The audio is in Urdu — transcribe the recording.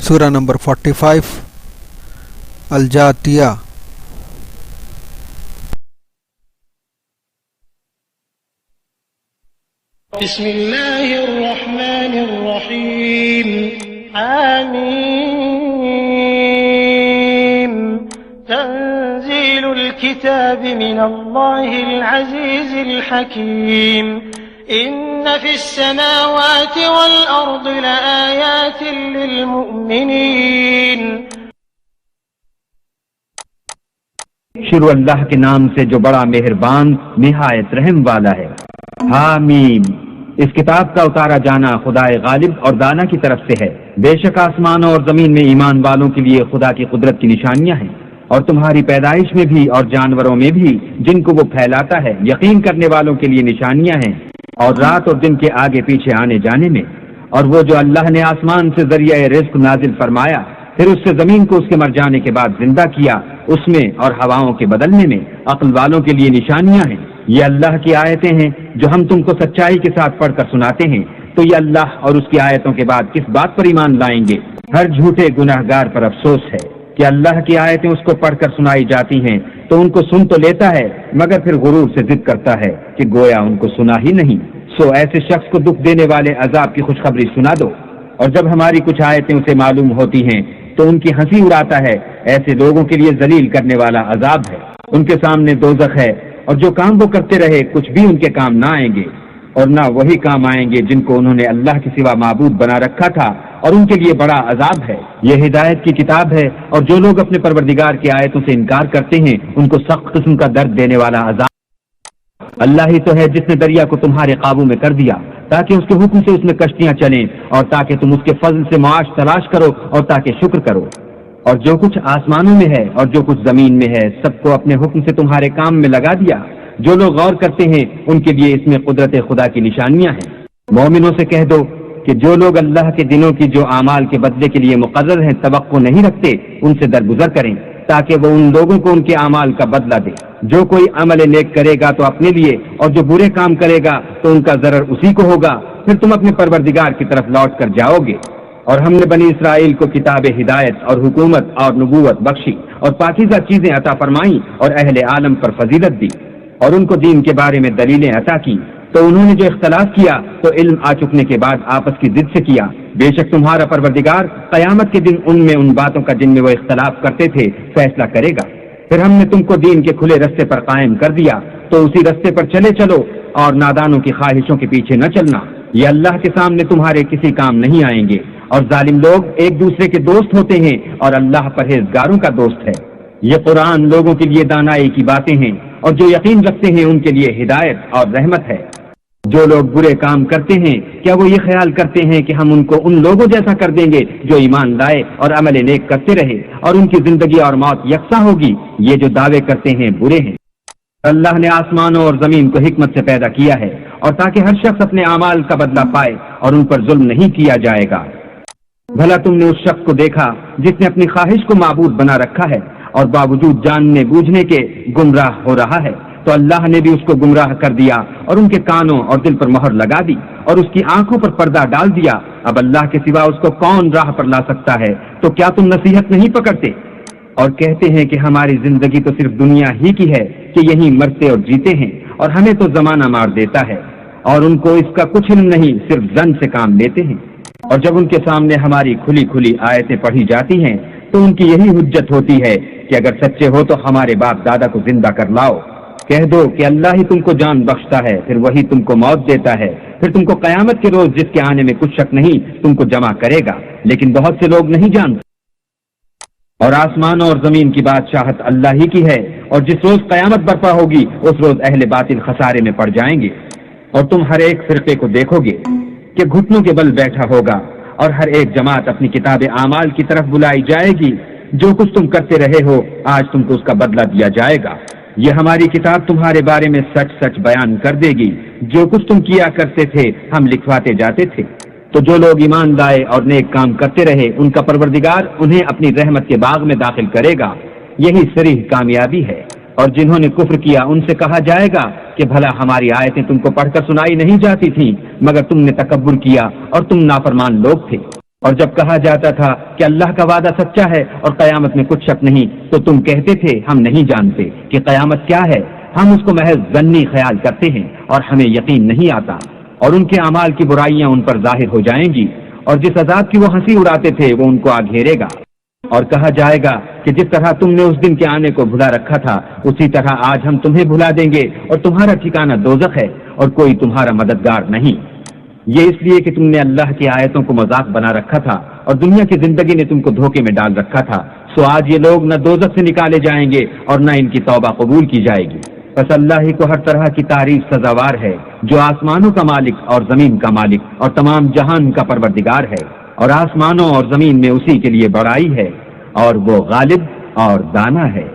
سورہ نمبر 45 الجاتیہ۔ بسم اللہ الرحمن الرحیم آمین تنزیل الكتاب من اللہ العزیز الحکیم ان فی السماوات والارض لآیات للمؤمنین۔ شروع اللہ کے نام سے جو بڑا مہربان نہایت رحم والا ہے۔ حامیم، اس کتاب کا اتارا جانا خدائے غالب اور دانا کی طرف سے ہے۔ بے شک آسمانوں اور زمین میں ایمان والوں کے لیے خدا کی قدرت کی نشانیاں ہیں، اور تمہاری پیدائش میں بھی اور جانوروں میں بھی جن کو وہ پھیلاتا ہے یقین کرنے والوں کے لیے نشانیاں ہیں، اور رات اور دن کے آگے پیچھے آنے جانے میں۔ اور وہ جو اللہ نے آسمان سے ذریعہ رزق نازل فرمایا، پھر اس سے زمین کو اس کے مر جانے کے بعد زندہ کیا، اس میں اور ہواؤں کے بدلنے میں عقل والوں کے لیے نشانیاں ہیں۔ یہ اللہ کی آیتیں ہیں جو ہم تم کو سچائی کے ساتھ پڑھ کر سناتے ہیں، تو یہ اللہ اور اس کی آیتوں کے بعد کس بات پر ایمان لائیں گے؟ ہر جھوٹے گناہگار پر افسوس ہے کہ اللہ کی آیتیں اس کو پڑھ کر سنائی جاتی ہیں تو ان کو سن تو لیتا ہے، مگر پھر غرور سے ضد کرتا ہے کہ گویا ان کو سنا ہی نہیں۔ سو ایسے شخص کو دکھ دینے والے عذاب کی خوشخبری سنا دو، اور جب ہماری کچھ آیتیں اسے معلوم ہوتی ہیں تو ان کی ہنسی اڑاتا ہے۔ ایسے لوگوں کے لیے ذلیل کرنے والا عذاب ہے، ان کے سامنے دوزخ ہے، اور جو کام وہ کرتے رہے کچھ بھی ان کے کام نہ آئیں گے، اور نہ وہی کام آئیں گے جن کو انہوں نے اللہ کے سوا معبود بنا رکھا تھا، اور ان کے لیے بڑا عذاب ہے۔ یہ ہدایت کی کتاب ہے، اور جو لوگ اپنے پروردگار کی آیتوں سے انکار کرتے ہیں ان کو سخت قسم کا درد دینے والا عذاب۔ اللہ ہی تو ہے جس نے دریا کو تمہارے قابو میں کر دیا تاکہ اس کے حکم سے اس میں کشتیاں چلیں، اور تاکہ تم اس کے فضل سے معاش تلاش کرو، اور تاکہ شکر کرو۔ اور جو کچھ آسمانوں میں ہے اور جو کچھ زمین میں ہے سب کو اپنے حکم سے تمہارے کام میں لگا دیا۔ جو لوگ غور کرتے ہیں ان کے لیے اس میں قدرت خدا کی نشانیاں ہیں۔ مومنوں سے کہہ دو کہ جو لوگ اللہ کے دنوں کی جو اعمال کے بدلے کے لیے مقرر ہیں توقع نہیں رکھتے، ان سے درگزر کریں تاکہ وہ ان لوگوں کو ان کے اعمال کا بدلہ دے۔ جو کوئی عمل نیک کرے گا تو اپنے لیے، اور جو برے کام کرے گا تو ان کا ضرر اسی کو ہوگا، پھر تم اپنے پروردگار کی طرف لوٹ کر جاؤ گے۔ اور ہم نے بنی اسرائیل کو کتاب ہدایت اور حکومت اور نبوت بخشی، اور پاکیزہ چیزیں عطا فرمائیں، اور اہل عالم پر فضیلت دی، اور ان کو دین کے بارے میں دلیلیں عطا کی۔ تو انہوں نے جو اختلاف کیا تو علم آ چکنے کے بعد آپس کی ضد سے کیا۔ بے شک تمہارا پروردگار قیامت کے دن ان میں ان باتوں کا جن میں وہ اختلاف کرتے تھے فیصلہ کرے گا۔ پھر ہم نے تم کو دین کے کھلے رستے پر قائم کر دیا، تو اسی رستے پر چلے چلو، اور نادانوں کی خواہشوں کے پیچھے نہ چلنا۔ یہ اللہ کے سامنے تمہارے کسی کام نہیں آئیں گے، اور ظالم لوگ ایک دوسرے کے دوست ہوتے ہیں، اور اللہ پرہیزگاروں کا دوست ہے۔ یہ قرآن لوگوں کے لیے دانائی کی باتیں ہیں، اور جو یقین رکھتے ہیں ان کے لیے ہدایت اور رحمت ہے۔ جو لوگ برے کام کرتے ہیں کیا وہ یہ خیال کرتے ہیں کہ ہم ان کو ان لوگوں جیسا کر دیں گے جو ایمان لائے اور عمل نیک کرتے رہے، اور ان کی زندگی اور موت یکساں ہوگی؟ یہ جو دعوے کرتے ہیں برے ہیں۔ اللہ نے آسمانوں اور زمین کو حکمت سے پیدا کیا ہے، اور تاکہ ہر شخص اپنے اعمال کا بدلہ پائے، اور ان پر ظلم نہیں کیا جائے گا۔ بھلا تم نے اس شخص کو دیکھا جس نے اپنی خواہش کو معبود بنا رکھا ہے، اور باوجود جاننے بوجھنے کے گمراہ ہو رہا ہے؟ تو اللہ نے بھی اس کو گمراہ کر دیا، اور ان کے کانوں اور دل پر مہر لگا دی، اور اس کی آنکھوں پر پردہ ڈال دیا۔ اب اللہ کے سوا اس کو کون راہ پر لا سکتا ہے؟ تو کیا تم نصیحت نہیں پکڑتے؟ اور کہتے ہیں کہ ہماری زندگی تو صرف دنیا ہی کی ہے، کہ یہیں مرتے اور جیتے ہیں، اور ہمیں تو زمانہ مار دیتا ہے، اور ان کو اس کا کچھ علم نہیں، صرف ظن سے کام لیتے ہیں۔ اور جب ان کے سامنے ہماری کھلی کھلی آیتیں پڑھی جاتی ہیں تو ان کی یہی حجت ہوتی ہے کہ اگر سچے ہو تو ہمارے باپ دادا کو زندہ کر لاؤ۔ کہہ دو کہ اللہ ہی تم کو جان بخشتا ہے، پھر وہی تم کو موت دیتا ہے، پھر تم کو قیامت کے روز جس کے آنے میں کچھ شک نہیں تم کو جمع کرے گا، لیکن بہت سے لوگ نہیں جانتے۔ اور آسمانوں اور زمین کی بادشاہت اللہ ہی کی ہے، اور جس روز قیامت برپا ہوگی اس روز اہل باطل خسارے میں پڑ جائیں گے۔ اور تم ہر ایک فرقے کو دیکھو گے کہ گھٹنوں کے بل بیٹھا ہوگا، اور ہر ایک جماعت اپنی کتاب اعمال کی طرف بلائی جائے گی۔ جو کچھ تم کرتے رہے ہو آج تم کو اس کا بدلہ دیا جائے گا۔ یہ ہماری کتاب تمہارے بارے میں سچ سچ بیان کر دے گی۔ جو کچھ تم کیا کرتے تھے ہم لکھواتے جاتے تھے۔ تو جو لوگ ایمان لائے اور نیک کام کرتے رہے ان کا پروردگار انہیں اپنی رحمت کے باغ میں داخل کرے گا۔ یہی صریح کامیابی ہے۔ اور جنہوں نے کفر کیا ان سے کہا جائے گا کہ بھلا ہماری آیتیں تم کو پڑھ کر سنائی نہیں جاتی تھیں، مگر تم نے تکبر کیا اور تم نافرمان لوگ تھے۔ اور جب کہا جاتا تھا کہ اللہ کا وعدہ سچا ہے اور قیامت میں کچھ شک نہیں، تو تم کہتے تھے ہم نہیں جانتے کہ قیامت کیا ہے، ہم اس کو محض ظنی خیال کرتے ہیں اور ہمیں یقین نہیں آتا، اور ان کے اعمال کی برائیاں ان پر ظاہر ہو جائیں گی، اور جس عذاب کی وہ ہنسی اڑاتے تھے وہ ان کو آ گھیرے گا، اور کہا جائے گا کہ جس طرح تم نے اس دن کے آنے کو بھلا رکھا تھا اسی طرح آج ہم تمہیں بھلا دیں گے، اور تمہارا ٹھکانہ دوزخ ہے اور کوئی تمہارا مددگار نہیں۔ یہ اس لیے کہ تم نے اللہ کی آیتوں کو مذاق بنا رکھا تھا اور دنیا کی زندگی نے تم کو دھوکے میں ڈال رکھا تھا، سو آج یہ لوگ نہ دوزخ سے نکالے جائیں گے اور نہ ان کی توبہ قبول کی جائے گی۔ بس اللہ ہی کو ہر طرح کی تعریف سزاوار ہے، جو آسمانوں کا مالک اور زمین کا مالک اور تمام جہان کا پروردگار ہے، اور آسمانوں اور زمین میں اسی کے لیے بڑائی ہے، اور وہ غالب اور دانا ہے۔